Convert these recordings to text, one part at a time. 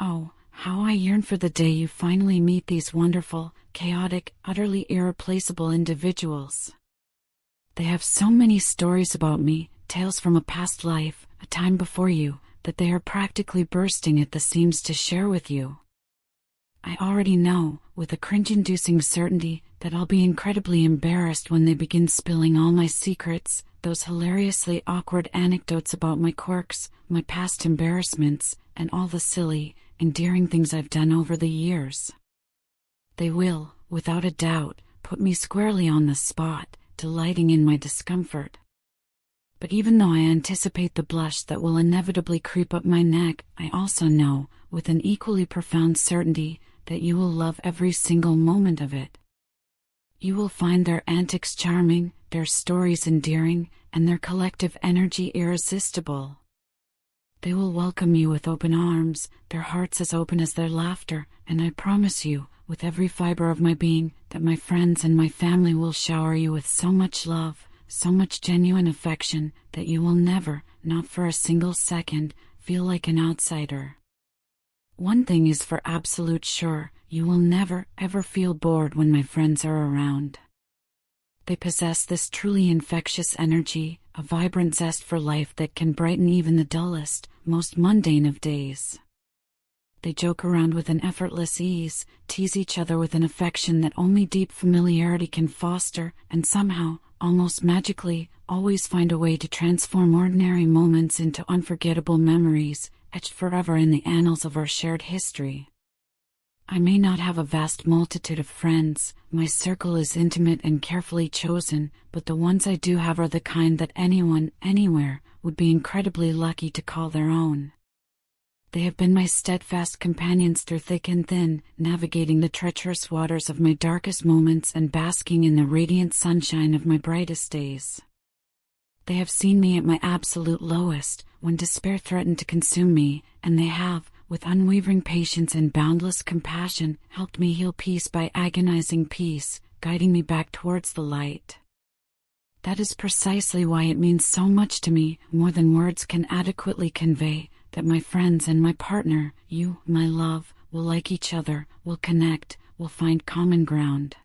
Oh, how I yearn for the day you finally meet these wonderful, chaotic, utterly irreplaceable individuals. They have so many stories about me, tales from a past life, a time before you, that they are practically bursting at the seams to share with you. I already know, with a cringe-inducing certainty, that I'll be incredibly embarrassed when they begin spilling all my secrets, those hilariously awkward anecdotes about my quirks, my past embarrassments, and all the silly, endearing things I've done over the years. They will, without a doubt, put me squarely on the spot, delighting in my discomfort. But even though I anticipate the blush that will inevitably creep up my neck, I also know, with an equally profound certainty, that you will love every single moment of it. You will find their antics charming, their stories endearing, and their collective energy irresistible. They will welcome you with open arms, their hearts as open as their laughter, and I promise you, with every fiber of my being, that my friends and my family will shower you with so much love, so much genuine affection, that you will never, not for a single second, feel like an outsider. One thing is for absolute sure, you will never, ever feel bored when my friends are around. They possess this truly infectious energy, a vibrant zest for life that can brighten even the dullest, most mundane of days. They joke around with an effortless ease, tease each other with an affection that only deep familiarity can foster, and somehow, almost magically, always find a way to transform ordinary moments into unforgettable memories, etched forever in the annals of our shared history. I may not have a vast multitude of friends, my circle is intimate and carefully chosen, but the ones I do have are the kind that anyone, anywhere, would be incredibly lucky to call their own. They have been my steadfast companions through thick and thin, navigating the treacherous waters of my darkest moments and basking in the radiant sunshine of my brightest days. They have seen me at my absolute lowest, when despair threatened to consume me, and they have, with unwavering patience and boundless compassion, helped me heal piece by agonizing piece, guiding me back towards the light. That is precisely why it means so much to me, more than words can adequately convey, that my friends and my partner, you, my love, will like each other, will connect, will find common ground.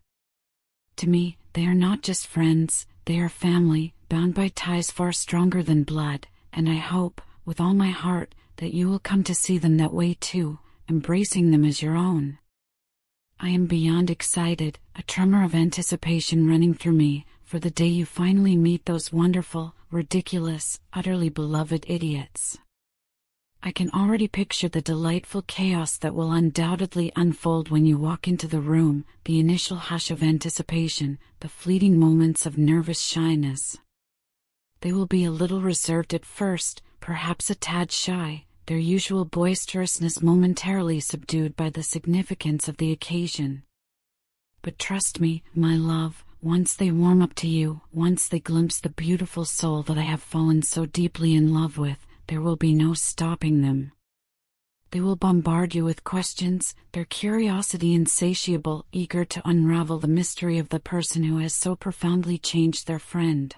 To me, they are not just friends, they are family, bound by ties far stronger than blood, and I hope, with all my heart, that you will come to see them that way too, embracing them as your own. I am beyond excited, a tremor of anticipation running through me, for the day you finally meet those wonderful, ridiculous, utterly beloved idiots. I can already picture the delightful chaos that will undoubtedly unfold when you walk into the room, the initial hush of anticipation, the fleeting moments of nervous shyness. They will be a little reserved at first, perhaps a tad shy, their usual boisterousness momentarily subdued by the significance of the occasion. But trust me, my love, once they warm up to you, once they glimpse the beautiful soul that I have fallen so deeply in love with, there will be no stopping them. They will bombard you with questions, their curiosity insatiable, eager to unravel the mystery of the person who has so profoundly changed their friend.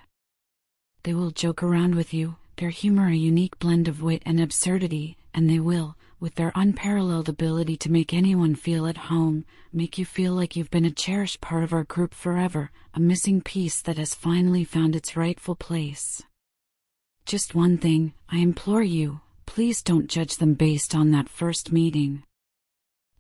They will joke around with you, their humor a unique blend of wit and absurdity, and they will, with their unparalleled ability to make anyone feel at home, make you feel like you've been a cherished part of our group forever, a missing piece that has finally found its rightful place. Just one thing, I implore you, please don't judge them based on that first meeting.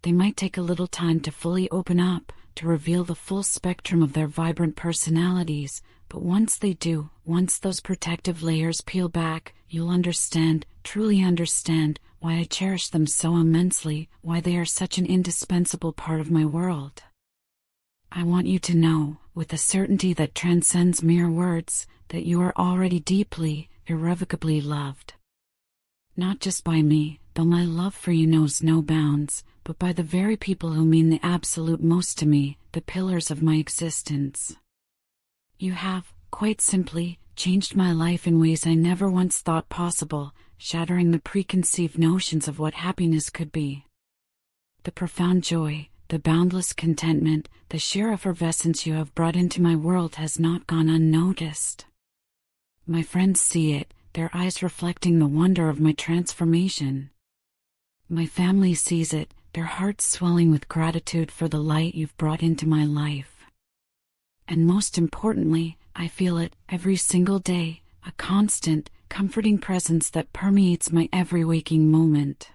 They might take a little time to fully open up, to reveal the full spectrum of their vibrant personalities, but once they do, once those protective layers peel back, you'll understand, truly understand, why I cherish them so immensely, why they are such an indispensable part of my world. I want you to know, with a certainty that transcends mere words, that you are already deeply, irrevocably loved. Not just by me, though my love for you knows no bounds, but by the very people who mean the absolute most to me, the pillars of my existence. You have, quite simply, changed my life in ways I never once thought possible, shattering the preconceived notions of what happiness could be. The profound joy, the boundless contentment, the sheer effervescence you have brought into my world has not gone unnoticed. My friends see it, their eyes reflecting the wonder of my transformation. My family sees it, their hearts swelling with gratitude for the light you've brought into my life. And most importantly, I feel it every single day, a constant, comforting presence that permeates my every waking moment.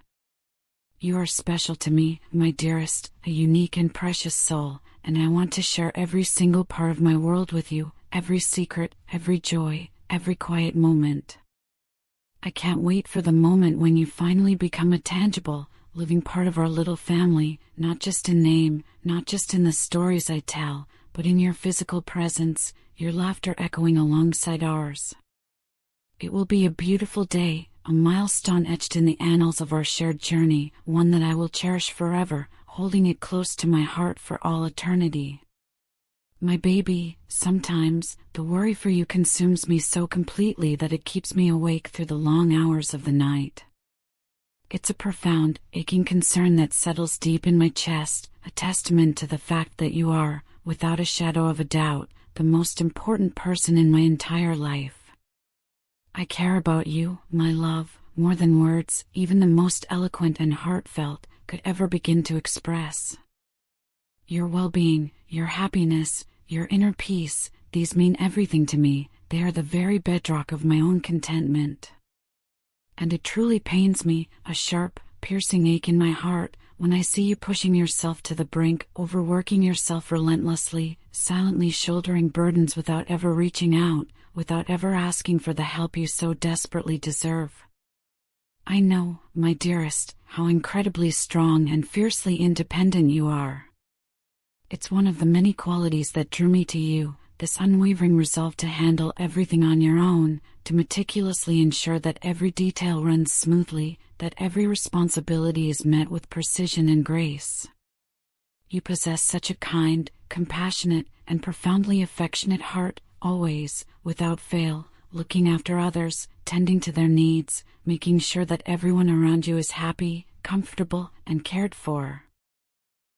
You are special to me, my dearest, a unique and precious soul, and I want to share every single part of my world with you, every secret, every joy, every quiet moment. I can't wait for the moment when you finally become a tangible, living part of our little family, not just in name, not just in the stories I tell, but in your physical presence, your laughter echoing alongside ours. It will be a beautiful day, a milestone etched in the annals of our shared journey, one that I will cherish forever, holding it close to my heart for all eternity. My baby, sometimes, the worry for you consumes me so completely that it keeps me awake through the long hours of the night. It's a profound, aching concern that settles deep in my chest, a testament to the fact that you are, without a shadow of a doubt, the most important person in my entire life. I care about you, my love, more than words, even the most eloquent and heartfelt, could ever begin to express. Your well-being, your happiness, your inner peace, these mean everything to me. They are the very bedrock of my own contentment. And it truly pains me, a sharp, piercing ache in my heart, when I see you pushing yourself to the brink, overworking yourself relentlessly, silently shouldering burdens without ever reaching out, without ever asking for the help you so desperately deserve. I know, my dearest, how incredibly strong and fiercely independent you are. It's one of the many qualities that drew me to you, this unwavering resolve to handle everything on your own, to meticulously ensure that every detail runs smoothly, that every responsibility is met with precision and grace. You possess such a kind, compassionate, and profoundly affectionate heart, always, without fail, looking after others, tending to their needs, making sure that everyone around you is happy, comfortable, and cared for.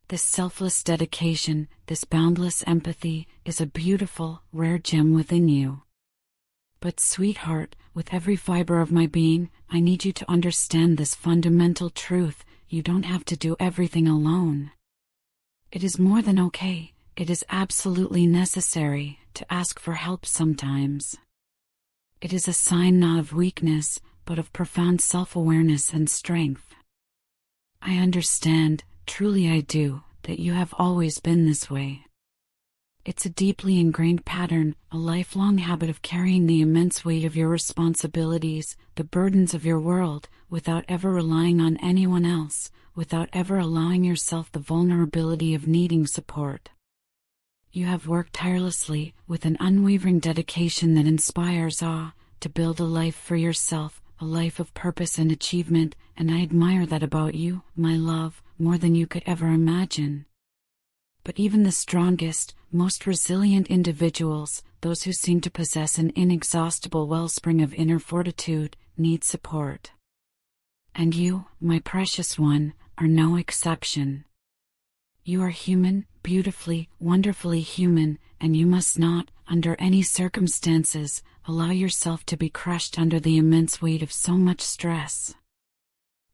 This selfless dedication, this boundless empathy, is a beautiful, rare gem within you. But sweetheart, with every fiber of my being, I need you to understand this fundamental truth: you don't have to do everything alone. It is more than okay, it is absolutely necessary, to ask for help sometimes. It is a sign not of weakness, but of profound self-awareness and strength. I understand, truly I do, that you have always been this way. It's a deeply ingrained pattern, a lifelong habit of carrying the immense weight of your responsibilities, the burdens of your world, without ever relying on anyone else, without ever allowing yourself the vulnerability of needing support. You have worked tirelessly, with an unwavering dedication that inspires awe, to build a life for yourself, a life of purpose and achievement, and I admire that about you, my love, more than you could ever imagine. But even the strongest, most resilient individuals, those who seem to possess an inexhaustible wellspring of inner fortitude, need support. And you, my precious one, are no exception. You are human, beautifully, wonderfully human, and you must not, under any circumstances, allow yourself to be crushed under the immense weight of so much stress.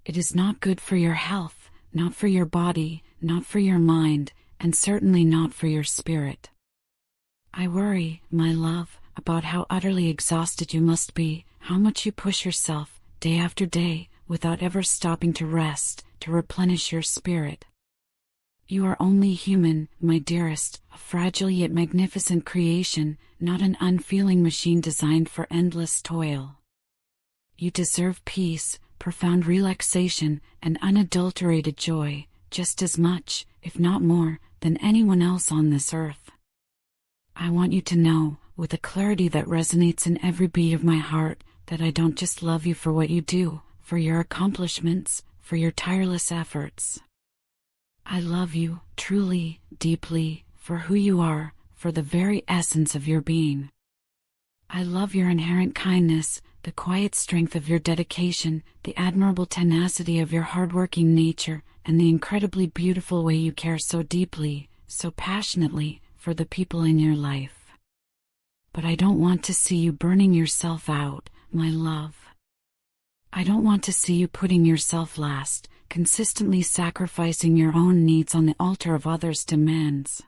It is not good for your health, not for your body, not for your mind, and certainly not for your spirit. I worry, my love, about how utterly exhausted you must be, how much you push yourself, day after day, without ever stopping to rest, to replenish your spirit. You are only human, my dearest, a fragile yet magnificent creation, not an unfeeling machine designed for endless toil. You deserve peace, profound relaxation, and unadulterated joy, just as much, if not more, than anyone else on this earth. I want you to know, with a clarity that resonates in every beat of my heart, that I don't just love you for what you do, for your accomplishments, for your tireless efforts. I love you, truly, deeply, for who you are, for the very essence of your being. I love your inherent kindness, the quiet strength of your dedication, the admirable tenacity of your hardworking nature, and the incredibly beautiful way you care so deeply, so passionately, for the people in your life. But I don't want to see you burning yourself out, my love. I don't want to see you putting yourself last, consistently sacrificing your own needs on the altar of others' demands.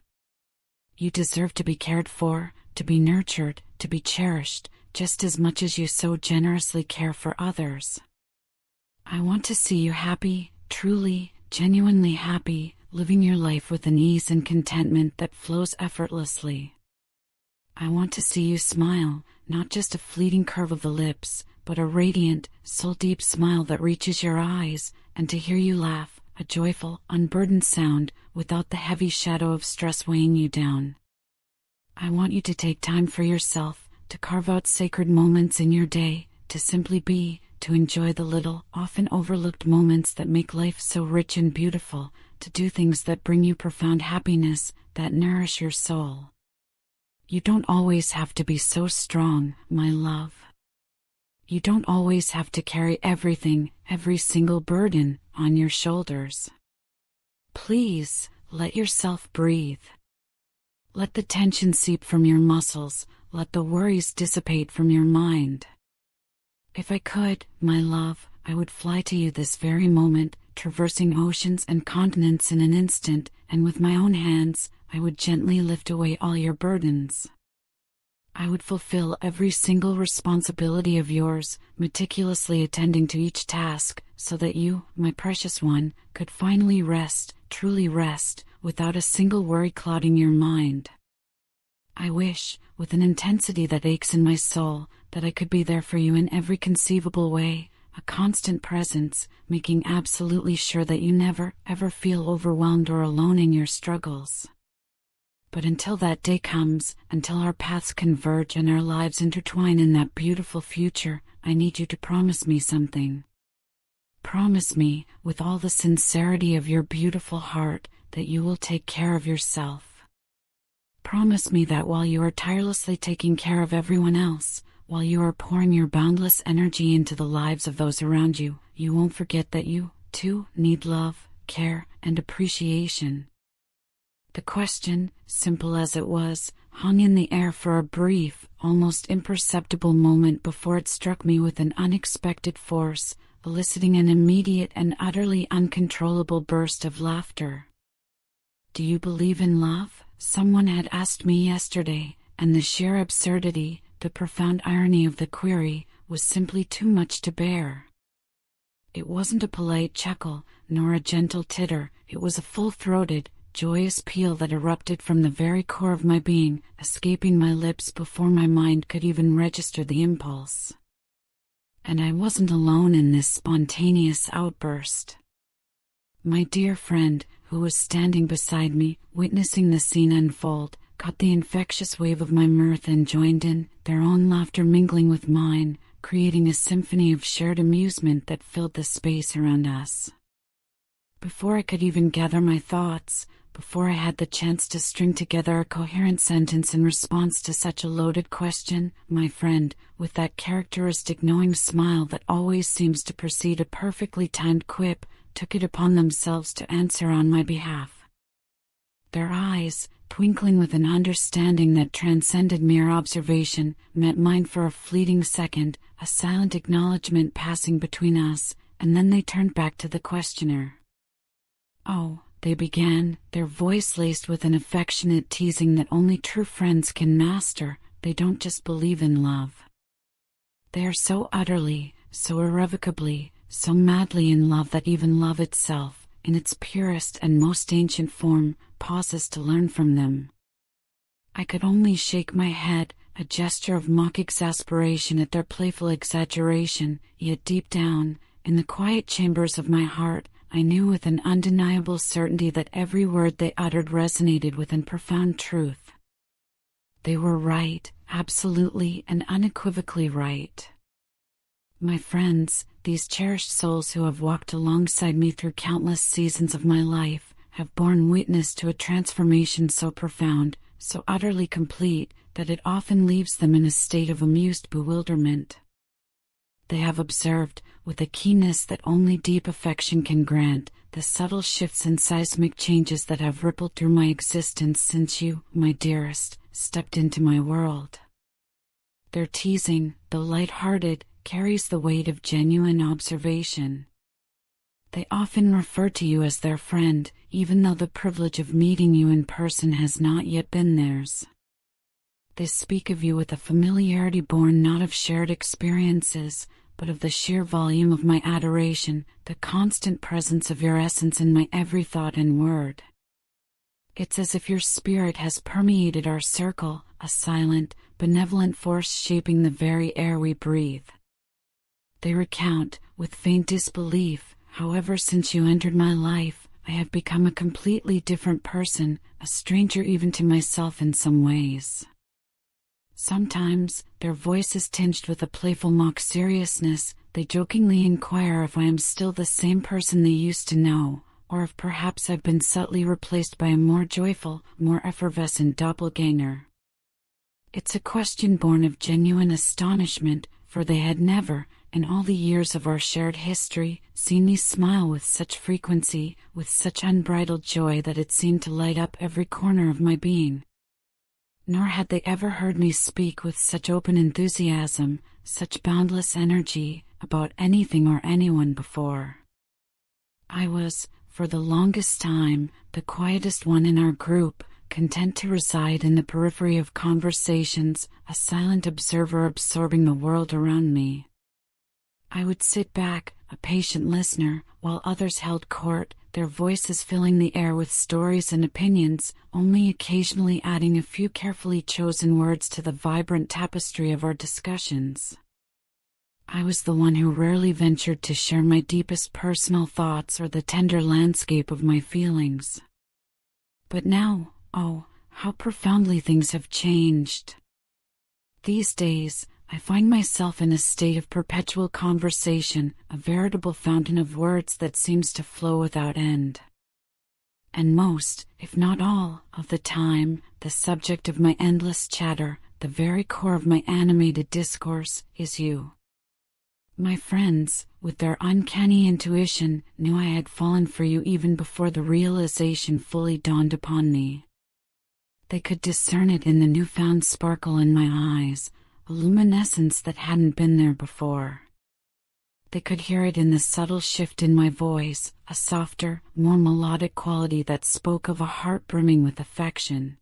You deserve to be cared for, to be nurtured, to be cherished, just as much as you so generously care for others. I want to see you happy, truly, genuinely happy, living your life with an ease and contentment that flows effortlessly. I want to see you smile, not just a fleeting curve of the lips, but a radiant, soul-deep smile that reaches your eyes, and to hear you laugh, a joyful, unburdened sound, without the heavy shadow of stress weighing you down. I want you to take time for yourself, to carve out sacred moments in your day, to simply be, to enjoy the little, often overlooked moments that make life so rich and beautiful, to do things that bring you profound happiness, that nourish your soul. You don't always have to be so strong, my love. You don't always have to carry everything, every single burden, on your shoulders. Please, let yourself breathe. Let the tension seep from your muscles, let the worries dissipate from your mind. If I could, my love, I would fly to you this very moment, traversing oceans and continents in an instant, and with my own hands, I would gently lift away all your burdens. I would fulfill every single responsibility of yours, meticulously attending to each task, so that you, my precious one, could finally rest, truly rest, without a single worry clouding your mind. I wish, with an intensity that aches in my soul, that I could be there for you in every conceivable way, a constant presence, making absolutely sure that you never, ever feel overwhelmed or alone in your struggles. But until that day comes, until our paths converge and our lives intertwine in that beautiful future, I need you to promise me something. Promise me, with all the sincerity of your beautiful heart, that you will take care of yourself. Promise me that while you are tirelessly taking care of everyone else, while you are pouring your boundless energy into the lives of those around you, you won't forget that you, too, need love, care, and appreciation. The question, simple as it was, hung in the air for a brief, almost imperceptible moment before it struck me with an unexpected force, eliciting an immediate and utterly uncontrollable burst of laughter. Do you believe in love? Someone had asked me yesterday, and the sheer absurdity, the profound irony of the query, was simply too much to bear. It wasn't a polite chuckle, nor a gentle titter, it was a full-throated, joyous peal that erupted from the very core of my being, escaping my lips before my mind could even register the impulse. And I wasn't alone in this spontaneous outburst. My dear friend, who was standing beside me, witnessing the scene unfold, caught the infectious wave of my mirth and joined in, their own laughter mingling with mine, creating a symphony of shared amusement that filled the space around us. Before I could even gather my thoughts, before I had the chance to string together a coherent sentence in response to such a loaded question, my friend, with that characteristic knowing smile that always seems to precede a perfectly timed quip, took it upon themselves to answer on my behalf. Their eyes, twinkling with an understanding that transcended mere observation, met mine for a fleeting second, a silent acknowledgement passing between us, and then they turned back to the questioner. "Oh," they began, their voice laced with an affectionate teasing that only true friends can master, "they don't just believe in love. They are so utterly, so irrevocably, so madly in love that even love itself, in its purest and most ancient form, pauses to learn from them." I could only shake my head, a gesture of mock exasperation at their playful exaggeration, yet deep down, in the quiet chambers of my heart, I knew with an undeniable certainty that every word they uttered resonated with an profound truth. They were right, absolutely and unequivocally right. My friends, these cherished souls who have walked alongside me through countless seasons of my life, have borne witness to a transformation so profound, so utterly complete, that it often leaves them in a state of amused bewilderment. They have observed, with a keenness that only deep affection can grant, the subtle shifts and seismic changes that have rippled through my existence since you, my dearest, stepped into my world. Their teasing, though light-hearted, carries the weight of genuine observation. They often refer to you as their friend, even though the privilege of meeting you in person has not yet been theirs. They speak of you with a familiarity born not of shared experiences, but of the sheer volume of my adoration, the constant presence of your essence in my every thought and word. It's as if your spirit has permeated our circle, a silent, benevolent force shaping the very air we breathe. They recount, with faint disbelief, however, since you entered my life, I have become a completely different person, a stranger even to myself in some ways. Sometimes, their voice is tinged with a playful mock seriousness. They jokingly inquire if I am still the same person they used to know, or if perhaps I've been subtly replaced by a more joyful, more effervescent doppelganger. It's a question born of genuine astonishment, for they had never, in all the years of our shared history, seen me smile with such frequency, with such unbridled joy that it seemed to light up every corner of my being. Nor had they ever heard me speak with such open enthusiasm, such boundless energy, about anything or anyone before. I was, for the longest time, the quietest one in our group, content to reside in the periphery of conversations, a silent observer absorbing the world around me. I would sit back, a patient listener, while others held court, their voices filling the air with stories and opinions, only occasionally adding a few carefully chosen words to the vibrant tapestry of our discussions. I was the one who rarely ventured to share my deepest personal thoughts or the tender landscape of my feelings. But now, oh, how profoundly things have changed. These days, I find myself in a state of perpetual conversation, a veritable fountain of words that seems to flow without end. And most, if not all, of the time, the subject of my endless chatter, the very core of my animated discourse, is you. My friends, with their uncanny intuition, knew I had fallen for you even before the realization fully dawned upon me. They could discern it in the newfound sparkle in my eyes, a luminescence that hadn't been there before. They could hear it in the subtle shift in my voice, a softer, more melodic quality that spoke of a heart brimming with affection.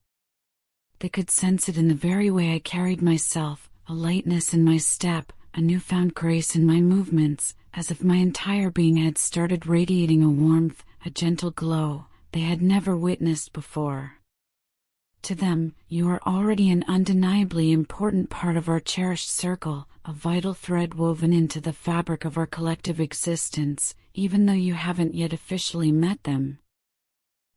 They could sense it in the very way I carried myself, a lightness in my step, a newfound grace in my movements, as if my entire being had started radiating a warmth, a gentle glow, they had never witnessed before. To them, you are already an undeniably important part of our cherished circle, a vital thread woven into the fabric of our collective existence, even though you haven't yet officially met them.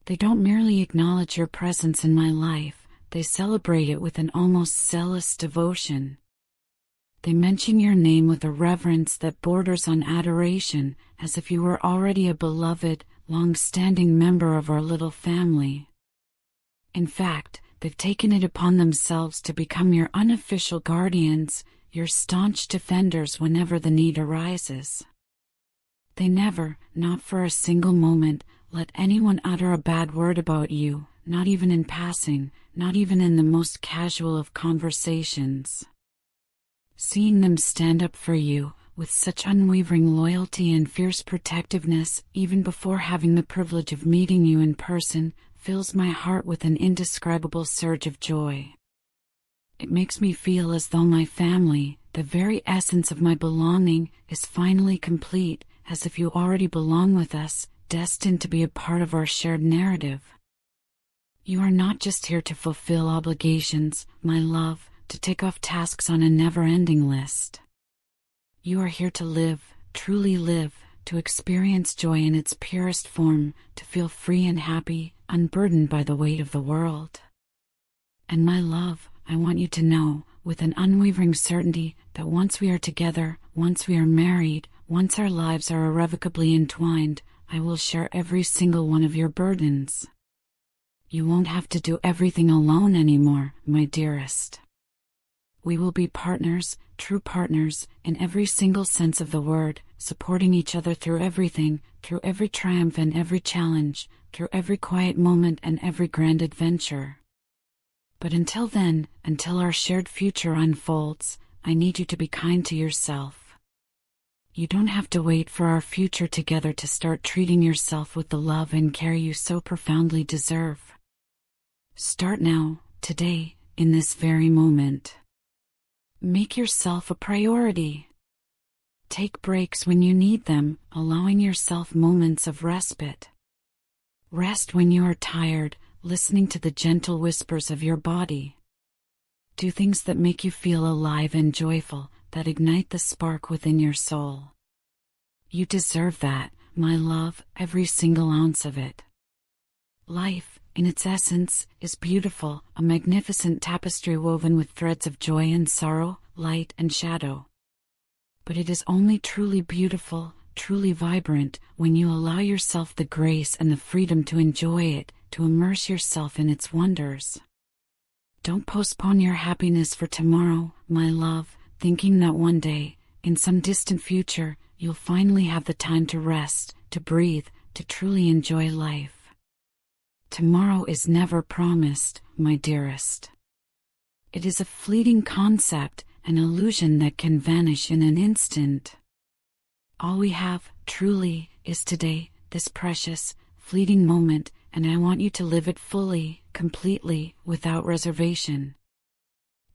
They don't merely acknowledge your presence in my life, they celebrate it with an almost zealous devotion. They mention your name with a reverence that borders on adoration, as if you were already a beloved, long-standing member of our little family. In fact, they've taken it upon themselves to become your unofficial guardians, your staunch defenders whenever the need arises. They never, not for a single moment, let anyone utter a bad word about you, not even in passing, not even in the most casual of conversations. Seeing them stand up for you, with such unwavering loyalty and fierce protectiveness, even before having the privilege of meeting you in person, fills my heart with an indescribable surge of joy. It makes me feel as though my family, the very essence of my belonging, is finally complete, as if you already belong with us, destined to be a part of our shared narrative. You are not just here to fulfill obligations, my love, to tick off tasks on a never-ending list. You are here to live, truly live, to experience joy in its purest form, to feel free and happy, unburdened by the weight of the world. And my love, I want you to know, with an unwavering certainty, that once we are together, once we are married, once our lives are irrevocably entwined, I will share every single one of your burdens. You won't have to do everything alone anymore, my dearest. We will be partners, true partners, in every single sense of the word, supporting each other through everything, through every triumph and every challenge, through every quiet moment and every grand adventure. But until then, until our shared future unfolds, I need you to be kind to yourself. You don't have to wait for our future together to start treating yourself with the love and care you so profoundly deserve. Start now, today, in this very moment. Make yourself a priority. Take breaks when you need them, allowing yourself moments of respite. Rest when you are tired, listening to the gentle whispers of your body. Do things that make you feel alive and joyful, that ignite the spark within your soul. You deserve that, my love, every single ounce of it. Life, in its essence, is beautiful, a magnificent tapestry woven with threads of joy and sorrow, light and shadow. But it is only truly beautiful, truly vibrant, when you allow yourself the grace and the freedom to enjoy it, to immerse yourself in its wonders. Don't postpone your happiness for tomorrow, my love, thinking that one day, in some distant future, you'll finally have the time to rest, to breathe, to truly enjoy life. Tomorrow is never promised, my dearest. It is a fleeting concept, an illusion that can vanish in an instant. All we have, truly, is today, this precious, fleeting moment, and I want you to live it fully, completely, without reservation.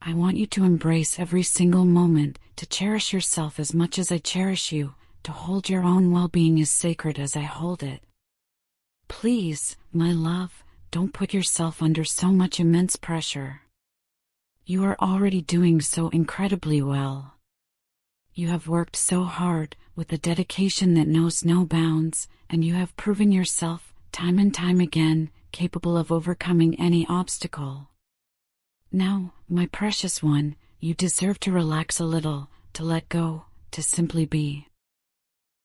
I want you to embrace every single moment, to cherish yourself as much as I cherish you, to hold your own well-being as sacred as I hold it. Please, my love, don't put yourself under so much immense pressure. You are already doing so incredibly well. You have worked so hard, with a dedication that knows no bounds, and you have proven yourself, time and time again, capable of overcoming any obstacle. Now, my precious one, you deserve to relax a little, to let go, to simply be.